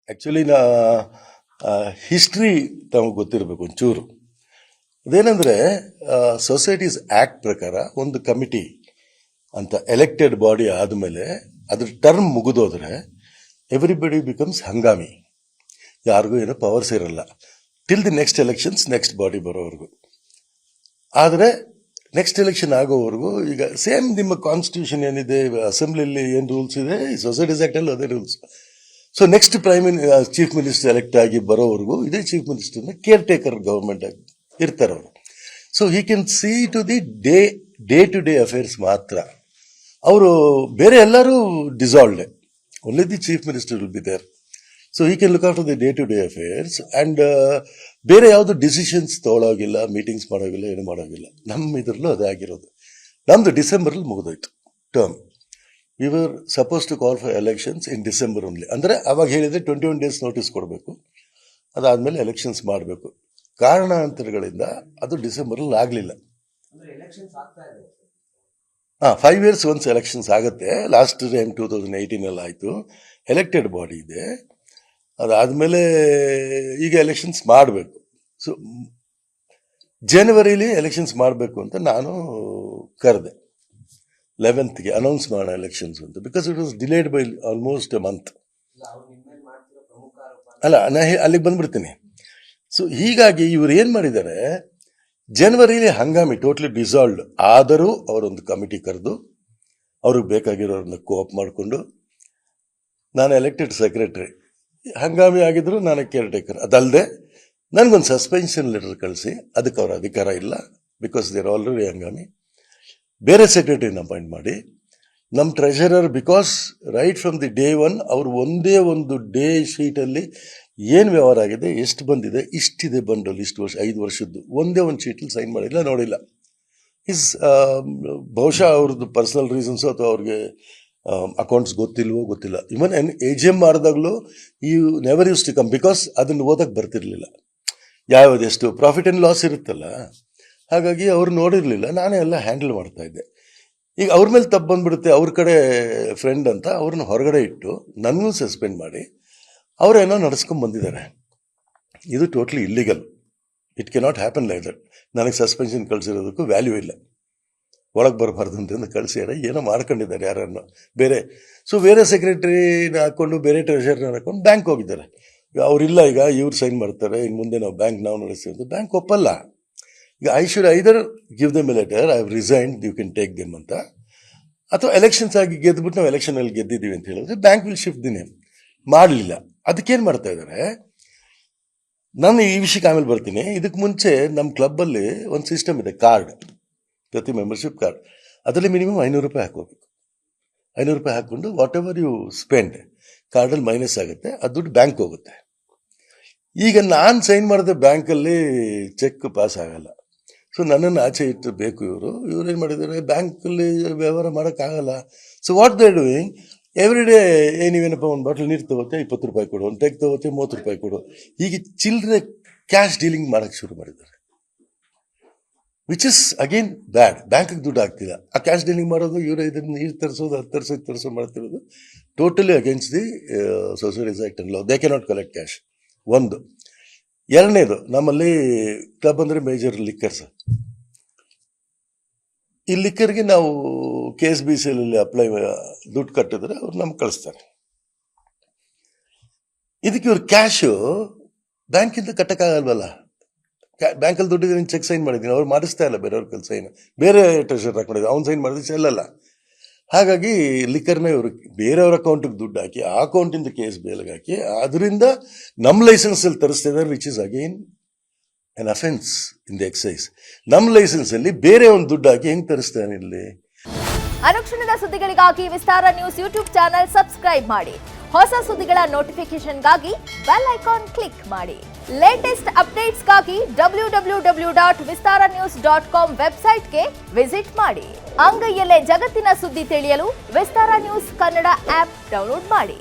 Actually history ತಮಗೆ ಗೊತ್ತಿರಬೇಕು ಒಂಚೂರು. ಅದೇನೆಂದರೆ ಸೊಸೈಟೀಸ್ ಆ್ಯಕ್ಟ್ ಪ್ರಕಾರ ಒಂದು ಕಮಿಟಿ ಅಂತ ಎಲೆಕ್ಟೆಡ್ ಬಾಡಿ ಆದಮೇಲೆ ಅದ್ರ ಟರ್ಮ್ ಮುಗಿದೋದ್ರೆ ಎವ್ರಿಬಡಿ ಬಿಕಮ್ಸ್ ಹಂಗಾಮಿ, ಯಾರಿಗೂ ಏನೋ ಪವರ್ಸ್ ಇರಲ್ಲ till the next elections, next body ಬರೋವರೆಗೂ. ಆದರೆ ನೆಕ್ಸ್ಟ್ ಎಲೆಕ್ಷನ್ ಆಗೋವರೆಗೂ ಈಗ ಸೇಮ್ ನಿಮ್ಮ ಕಾನ್ಸ್ಟಿಟ್ಯೂಷನ್ ಏನಿದೆ, ಅಸೆಂಬ್ಲಿಯಲ್ಲಿ ಏನು ರೂಲ್ಸ್ ಇದೆ, ಸೊಸೈಟೀಸ್ ಆ್ಯಕ್ಟಲ್ಲಿ ಅದೇ rules. So next chief minister elect ಆಗಿ ಬರೋವರೆಗೂ ಇದೇ ಚೀಫ್ ಮಿನಿಸ್ಟರ್ನ ಕೇರ್ ಟೇಕರ್ ಗವರ್ಮೆಂಟ್ ಆಗಿ ಇರ್ತಾರೆ ಅವರು. So he can see to the day to day affairs ಮಾತ್ರ. ಅವರು ಬೇರೆ ಎಲ್ಲರೂ dissolved, only the chief minister will be there. So he can look after the day to day affairs and ಬೇರೆ ಯಾವುದು decisions ತೊಗೊಳೋಗಿಲ್ಲ, meetings ಮಾಡೋಗಿಲ್ಲ, ಏನು ಮಾಡೋಗಿಲ್ಲ. ನಮ್ಮ ಇದರಲ್ಲೂ ಅದೇ ಆಗಿರೋದು. ನಮ್ಮದು ಡಿಸೆಂಬರಲ್ಲಿ ಮುಗಿದೋಯ್ತು term. We were suppose to call for elections in December only. ಅಂದರೆ ಅವಾಗ ಹೇಳಿದರೆ 21 days ನೋಟಿಸ್ ಕೊಡಬೇಕು, ಅದಾದಮೇಲೆ ಎಲೆಕ್ಷನ್ಸ್ ಮಾಡಬೇಕು. ಕಾರಣಾಂತರಗಳಿಂದ ಅದು ಡಿಸೆಂಬರಲ್ಲಿ ಆಗಲಿಲ್ಲ. 5 years ಒನ್ಸ್ ಎಲೆಕ್ಷನ್ಸ್ ಆಗುತ್ತೆ. ಲಾಸ್ಟ್ ಟೈಮ್ 2018 ಆಯಿತು. ಎಲೆಕ್ಟೆಡ್ ಬಾಡಿ ಇದೆ. ಅದಾದಮೇಲೆ ಈಗ ಎಲೆಕ್ಷನ್ಸ್ ಮಾಡಬೇಕು. ಸೊ ಜನವರಿಲಿ ಎಲೆಕ್ಷನ್ಸ್ ಮಾಡಬೇಕು ಅಂತ ನಾನು ಕರೆದೆ. 11th ಅನೌನ್ಸ್ ಮಾಡೋಣ ಎಲೆಕ್ಷನ್ಸ್ ಅಂತ, because it was delayed by almost A month. ಅಲ್ಲ, ನಾ ಅಲ್ಲಿಗೆ ಬಂದ್ಬಿಡ್ತೀನಿ. ಸೊ ಹೀಗಾಗಿ ಇವರು ಏನು ಮಾಡಿದ್ದಾರೆ, ಜನವರಿಲಿ ಹಂಗಾಮಿ ಟೋಟ್ಲಿ ಡಿಸಾಲ್ವ್ಡ್ ಆದರೂ ಅವರೊಂದು ಕಮಿಟಿ ಕರೆದು ಅವ್ರಿಗೆ ಬೇಕಾಗಿರೋರನ್ನ ಕೋಆಪ್ ಮಾಡಿಕೊಂಡು, ನಾನು ಎಲೆಕ್ಟೆಡ್ ಸೆಕ್ರೆಟರಿ, ಹಂಗಾಮಿ ಆಗಿದ್ರು ನಾನು ಕೇರ್ ಟೇಕರ್. ಅದಲ್ಲದೆ ನನಗೊಂದು ಸಸ್ಪೆನ್ಷನ್ ಲೆಟರ್ ಕಳಿಸಿ, ಅದಕ್ಕೆ ಅವರ ಅಧಿಕಾರ ಇಲ್ಲ, ಬಿಕಾಸ್ ದೇರ್ ಆಲ್ರೆಡಿ ಹಂಗಾಮಿ. ಬೇರೆ ಸೆಕ್ರೆಟರಿನ ಅಪಾಯಿಂಟ್ ಮಾಡಿ, ನಮ್ಮ treasurer, because right from the day one ಅವರು ಒಂದೇ ಒಂದು ಡೇ ಶೀಟಲ್ಲಿ ಏನು ವ್ಯವಹಾರ ಆಗಿದೆ, ಎಷ್ಟು ಬಂದಿದೆ, ಇಷ್ಟಿದೆ ಬಂಡಲ್, ಇಷ್ಟು ವರ್ಷ 5 ವರ್ಷದ್ದು ಒಂದೇ ಒಂದು ಶೀಟಲ್ಲಿ ಸೈನ್ ಮಾಡಿಲ್ಲ, ನೋಡಿಲ್ಲ. ಬಹುಶಃ ಅವ್ರದ್ದು ಪರ್ಸನಲ್ ರೀಸನ್ಸು ಅಥವಾ ಅವ್ರಿಗೆ ಅಕೌಂಟ್ಸ್ ಗೊತ್ತಿಲ್ಲ. ಇವನ್ AGM ಮಾಡಿದಾಗಲೂ never use to come, because ಅದನ್ನು ಓದಕ್ಕೆ ಬರ್ತಿರ್ಲಿಲ್ಲ. ಎಷ್ಟು ಪ್ರಾಫಿಟ್ ಆ್ಯಂಡ್ ಲಾಸ್ ಇರುತ್ತಲ್ಲ, ಹಾಗಾಗಿ ಅವ್ರು ನೋಡಿರಲಿಲ್ಲ. ನಾನೇ ಎಲ್ಲ ಹ್ಯಾಂಡಲ್ ಮಾಡ್ತಾ ಇದ್ದೆ. ಈಗ ಅವ್ರ ಮೇಲೆ ತಪ್ಪು ಬಂದ್ಬಿಡುತ್ತೆ, ಅವ್ರ ಕಡೆ ಫ್ರೆಂಡ್ ಅಂತ ಅವ್ರನ್ನ ಹೊರಗಡೆ ಇಟ್ಟು ನನಗೂ ಸಸ್ಪೆಂಡ್ ಮಾಡಿ ಅವರೇನೋ ನಡೆಸ್ಕೊಂಡು ಬಂದಿದ್ದಾರೆ. ಇದು totally illegal. It cannot happen like that. ನನಗೆ ಸಸ್ಪೆನ್ಷನ್ ಕಳಿಸಿರೋದಕ್ಕೂ ವ್ಯಾಲ್ಯೂ ಇಲ್ಲ. ಒಳಗೆ ಬರಬಾರ್ದು ಅಂತಂದು ಕಳಿಸ್ಯಾರ, ಏನೋ ಮಾಡ್ಕೊಂಡಿದ್ದಾರೆ ಯಾರನ್ನು ಬೇರೆ. ಸೊ ಬೇರೆ ಸೆಕ್ರೆಟರಿನ ಹಾಕ್ಕೊಂಡು, ಬೇರೆ ಟ್ರೆಷರ್ನ ಹಾಕೊಂಡು ಬ್ಯಾಂಕ್ ಹೋಗಿದ್ದಾರೆ. ಅವರಿಲ್ಲ, ಈಗ ಇವ್ರು ಸೈನ್ ಮಾಡ್ತಾರೆ, ಇನ್ನು ಮುಂದೆ ನಾವು ಬ್ಯಾಂಕ್ ನಾವು ನಡೆಸ್ತೀವಿ ಅಂತ ಬ್ಯಾಂಕ್ ಒಪ್ಪಲ್ಲ. ಈಗ I should either give them a letter, I have resigned, you can take them ಅಂತ, ಅಥವಾ ಎಲೆಕ್ಷನ್ಸ್ ಆಗಿ ಗೆದ್ದುಬಿಟ್ಟು ನಾವು ಎಲೆಕ್ಷನಲ್ಲಿ ಗೆದ್ದಿದ್ದೀವಿ ಅಂತ ಹೇಳಿದ್ರೆ bank will shift the name. ಮಾಡಲಿಲ್ಲ. ಅದಕ್ಕೇನು ಮಾಡ್ತಾ ಇದ್ದಾರೆ, ನಾನು ಈ ವಿಷಯಕ್ಕೆ ಆಮೇಲೆ ಬರ್ತೀನಿ. ಇದಕ್ಕೆ ಮುಂಚೆ ನಮ್ಮ ಕ್ಲಬ್ಬಲ್ಲಿ ಒಂದು ಸಿಸ್ಟಮ್ ಇದೆ, ಕಾರ್ಡ್, ಪ್ರತಿ ಮೆಂಬರ್ಶಿಪ್ ಕಾರ್ಡ್. ಅದರಲ್ಲಿ ಮಿನಿಮಮ್ 500 ರೂಪಾಯಿ ಹಾಕೋಬೇಕು. 500 ರೂಪಾಯಿ ಹಾಕ್ಕೊಂಡು ವಾಟ್ ಎವರ್ ಯು ಸ್ಪೆಂಡ್ ಕಾರ್ಡಲ್ಲಿ ಮೈನಸ್ ಆಗುತ್ತೆ, ಅದು ದುಡ್ಡು ಬ್ಯಾಂಕ್ ಹೋಗುತ್ತೆ. ಈಗ ನಾನು ಸೈನ್ ಮಾಡಿದೆ ಬ್ಯಾಂಕಲ್ಲಿ ಚೆಕ್ ಪಾಸ್ ಆಗಲ್ಲ. ಸೊ ನನ್ನನ್ನು ಆಚೆ ಇಟ್ಟು ಬೇಕು ಇವರು ಏನು ಮಾಡಿದ್ದಾರೆ, ಬ್ಯಾಂಕಲ್ಲಿ ವ್ಯವಹಾರ ಮಾಡೋಕ್ಕಾಗಲ್ಲ. So what they doing, every day ನೀವೇನಪ್ಪ ಒಂದು ಬಾಟ್ಲ್ ನೀರು ತಗೋತೆ 20 ರೂಪಾಯಿ ಕೊಡು, ಒಂದು ಟೆಕ್ ತಗೋತೆ 30 ರೂಪಾಯಿ ಕೊಡು, ಹೀಗೆ ಚಿಲ್ಲರೆ ಕ್ಯಾಶ್ ಡೀಲಿಂಗ್ ಮಾಡೋಕ್ಕೆ ಶುರು ಮಾಡಿದ್ದಾರೆ. ವಿಚ್ ಇಸ್ ಅಗೇನ್ ಬ್ಯಾಡ್. ಬ್ಯಾಂಕಿಗೆ ದುಡ್ಡು ಆಗ್ತಿಲ್ಲ. ಆ ಕ್ಯಾಶ್ ಡೀಲಿಂಗ್ ಮಾಡೋದು, ಇವರು ಇದನ್ನು ನೀರು ತರಿಸೋದು, ಅದು ತರಿಸೋದು ಮಾಡ್ತಿರೋದು totally against the societies act and law. They cannot collect cash. ಒಂದು. ಎರಡನೇದು, ನಮ್ಮಲ್ಲಿ ಕ್ಲಬ್ ಅಂದರೆ ಮೇಜರ್ ಲಿಕ್ಕರ್ಸ್. ಈ ಲಿಕ್ಕರ್ಗೆ ನಾವು KSBCL ಅಪ್ಲೈ ದುಡ್ಡು ಕಟ್ಟಿದ್ರೆ ಅವ್ರು ನಮ್ಗೆ ಕಳಿಸ್ತಾರೆ. ಇದಕ್ಕೆ ಇವ್ರು ಕ್ಯಾಶು ಬ್ಯಾಂಕಿಂದ ಕಟ್ಟಕ್ಕಾಗಲ್ವಲ್ಲ. ಬ್ಯಾಂಕಲ್ಲಿ ದುಡ್ಡಿಗೆ ನೀನು ಚೆಕ್ ಸೈನ್ ಮಾಡಿದ್ದೀನಿ, ಅವ್ರು ಮಾಡಿಸ್ತಾ ಇಲ್ಲ, ಬೇರೆಯವ್ರ ಕೈಲಿ ಸೈನ್, ಬೇರೆ ಟ್ರೆಷರ್ ಹಾಕೊಂಡಿದ್ರು, ಅವ್ನು ಸೈನ್ ಮಾಡಿದ್ರೆ ಚೆಲ್ಲಲ್ಲ. ಹಾಗಾಗಿ ಲಿಕ್ಕರ್ನ ಇವರು ಬೇರೆಯವ್ರ ಅಕೌಂಟಿಗೆ ದುಡ್ಡು ಹಾಕಿ, ಆ ಅಕೌಂಟಿಂದ KSBLಗೆ ಹಾಕಿ, ಅದರಿಂದ ನಮ್ಮ ಲೈಸೆನ್ಸಲ್ಲಿ ತರಿಸ್ತಾ ಇದ್ದಾರೆ, which is again an offence in the excise. ನಮ್ಮ ಲೈಸೆನ್ಸಲ್ಲಿ ಬೇರೆ ಒಂದು ದುಡ್ಡು ಹಾಕಿ ಹೆಂಗೆ ತರಿಸ್ತಾನೆ ಇಲ್ಲಿ? ಅನುಕ್ಷಣದ ಸುದ್ದಿಗಳಿಗಾಗಿ ವಿಸ್ತಾರ ನ್ಯೂಸ್ ಯೂಟ್ಯೂಬ್ ಚಾನೆಲ್ ಸಬ್ಸ್ಕ್ರೈಬ್ ಮಾಡಿ. ಹೊಸ ಸುದ್ದಿಗಳ ನೋಟಿಫಿಕೇಶನ್ಗಾಗಿ ಬೆಲ್ ಐಕಾನ್ ಕ್ಲಿಕ್ ಮಾಡಿ. ಲೇಟೆಸ್ಟ್ ಅಪ್ಡೇಟ್ಸ್ಗಾಗಿ www.vistaranews.com ವೆಬ್ಸೈಟ್ಗೆ ವಿಸಿಟ್ ಮಾಡಿ. ಅಂಗೈಯಲ್ಲೇ ಜಗತ್ತಿನ ಸುದ್ದಿ ತಿಳಿಯಲು ವಿಸ್ತಾರ ನ್ಯೂಸ್ ಕನ್ನಡ ಆಪ್ ಡೌನ್ಲೋಡ್ ಮಾಡಿ.